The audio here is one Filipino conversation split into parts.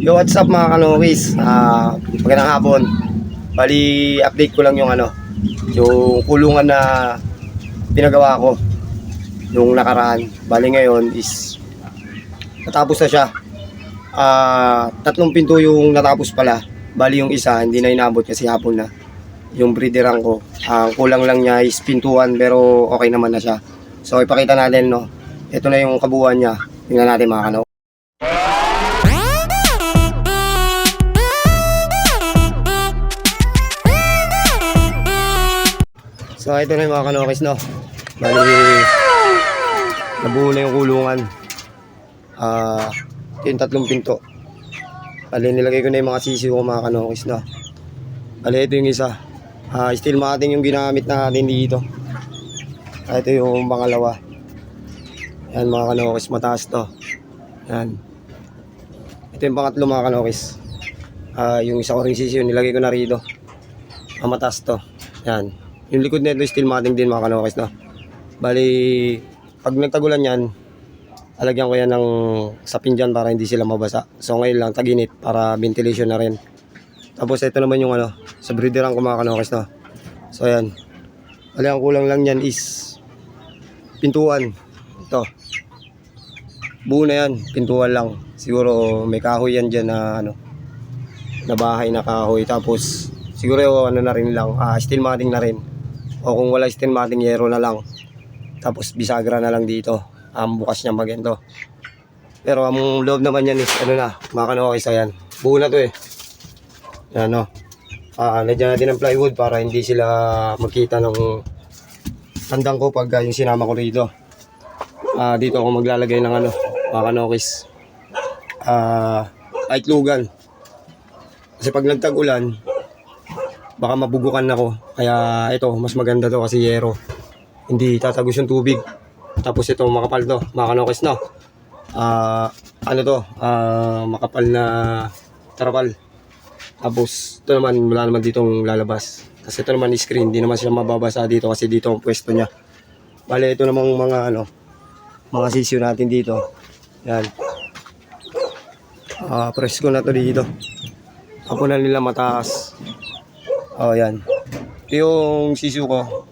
Yo, what's up mga kanokis? Magandang hapon. Bali, update ko lang yung yung kulungan na pinagawa ko yung nakaraan. Bali ngayon is natapos na siya. Tatlong pinto yung natapos pala. Bali yung isa hindi na inabot kasi hapon na. Yung breederan ko, ang kulang lang niya is pintuan pero okay naman na siya. So ipakita natin, no. Ito na yung kabuuan niya. Tingnan natin mga kanokis. So ito na yung mga kanokis, no. Bali, nabuo na yung kulungan. Ito yung tatlong pinto. Bali, nilagay ko na yung mga sisiw ko mga kanokis, no. Bali, ito yung isa. Steel matting yung ginamit natin dito. Ito yung pangalawa. Yan mga kanokis, mataas to. Yan. Ito yung pangatlo mga kanokis. Yung isa ko rin sisiw, nilagay ko na rito. Mataas to. Yan. Yung likod nito steel matting din mga kanokis, no. Bali, pag nagtagulan yan, alagyan ko yan ng sapin dyan para hindi sila mabasa. So ngayon lang taginit para ventilation na rin. Tapos ito naman yung sa breederan ko mga kanokis, no. So ayan. Bali, ang kulang lang yan is pintuan. Ito. Buo na yan, pintuan lang. Siguro may kahoy yan dyan na na bahay na kahoy. Tapos siguro na rin lang, steel matting na rin. O kung wala steel matting, yero na lang. Tapos bisagra na lang dito. Bukas niya magento. Pero ang loob naman yan is na, mga kanokis, ayan. Buo na to eh. Yan, no. Lagyan natin ng plywood para hindi sila magkita ng tandang ko pag yung sinama ko rito. Dito ako maglalagay ng mga kanokis. Lugan. Kasi pag nagtag-ulan, baka mabubukan ako. Kaya ito, mas maganda to kasi yero. Hindi tatagos yung tubig. Tapos ito, makapal to, mga kanokis, no. Makapal na tarapal. Tapos ito naman, wala naman ditong lalabas. Kasi ito naman screen, hindi naman siya mababasa dito kasi dito ang pwesto niya. Bale, ito namang mga sisiyo natin dito. Yan. Press ko na to dito. Ako na nila mataas. Yan. Ito yung sisiyo ko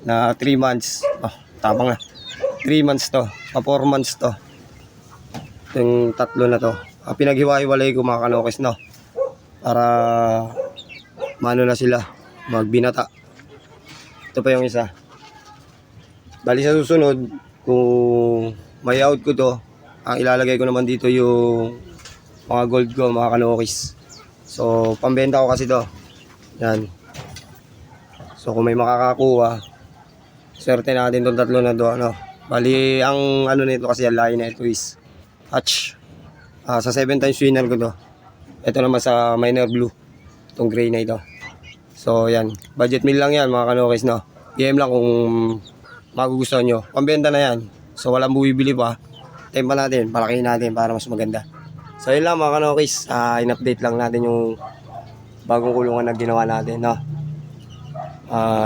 na 3 months. Tapang na. 3 months to. 4 months to. Yung tatlo na to. Pinaghiwa-hiwalay ko mga kanokis, no. Para mano na sila magbinata. Ito pa yung isa. Bali sa susunod, kung may out ko to, ang ilalagay ko naman dito yung mga gold ko mga kanokis. So pambenta ko kasi to. Yan. So kung may makakakuha, swerte natin itong tatlo na to, Bali, ang nito kasi ang lahi na ito is hatch. Sa 7 times winner ko to. Ito naman sa minor blue. Itong gray na ito. So, yan. Budget meal lang yan, mga kanokis, no. PM lang kung magugustuhan nyo. Pambenta na yan. So, walang bumibili pa. Tempa natin, palakihin natin para mas maganda. So, yun lang, mga kanokis. In-update lang natin yung bagong kulungan na ginawa natin, no.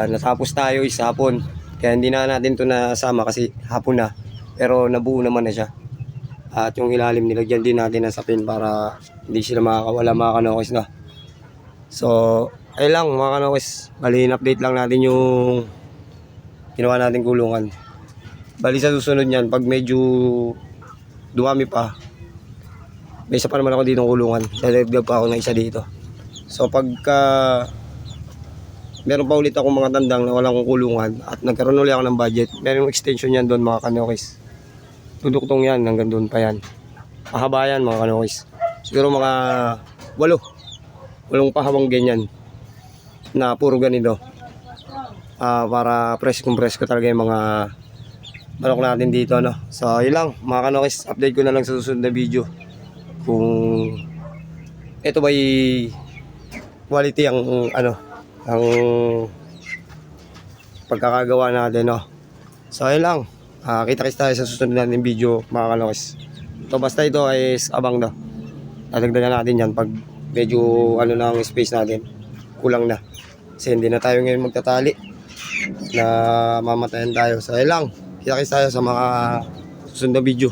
Natapos tayo is hapon. Kaya hindi na natin ito nasama kasi hapon na. Pero nabuo naman na siya. At yung ilalim nilagyan din natin ng sapin para hindi sila makakawala mga kanokis, no. So, ay lang mga kanokis. Bali, in-update lang natin yung ginawa natin kulungan. Bali sa susunod niyan, pag medyo dumami pa, may isa pa naman ako dito ng kulungan. Dadagdag pa ako ng isa dito. So, pagka meron pa ulit akong mga tandang na walang kulungan at nagkaroon ulit ako ng budget, meron extension yan doon mga kanokis. Tuduktong yan, hanggang doon pa yan. Mahaba yan mga kanokis. Siguro mga 8 pahabang ganyan na puro ganito. Para presko talaga yung mga manok natin dito, no. So yun lang mga kanokis, update ko na lang sa susunod na video kung ito ba quality ang ang pagkakagawa natin, no. So yun lang. Kita-kits tayo sa susunod natin video mga kanokis. So basta ito ay abang na. Dadagdagan natin yan pag medyo na ang space natin. Kulang na. Kasi hindi na tayo ngayon magtatali na mamatayan tayo. So yun lang. Kita-kits tayo sa mga susunod na video.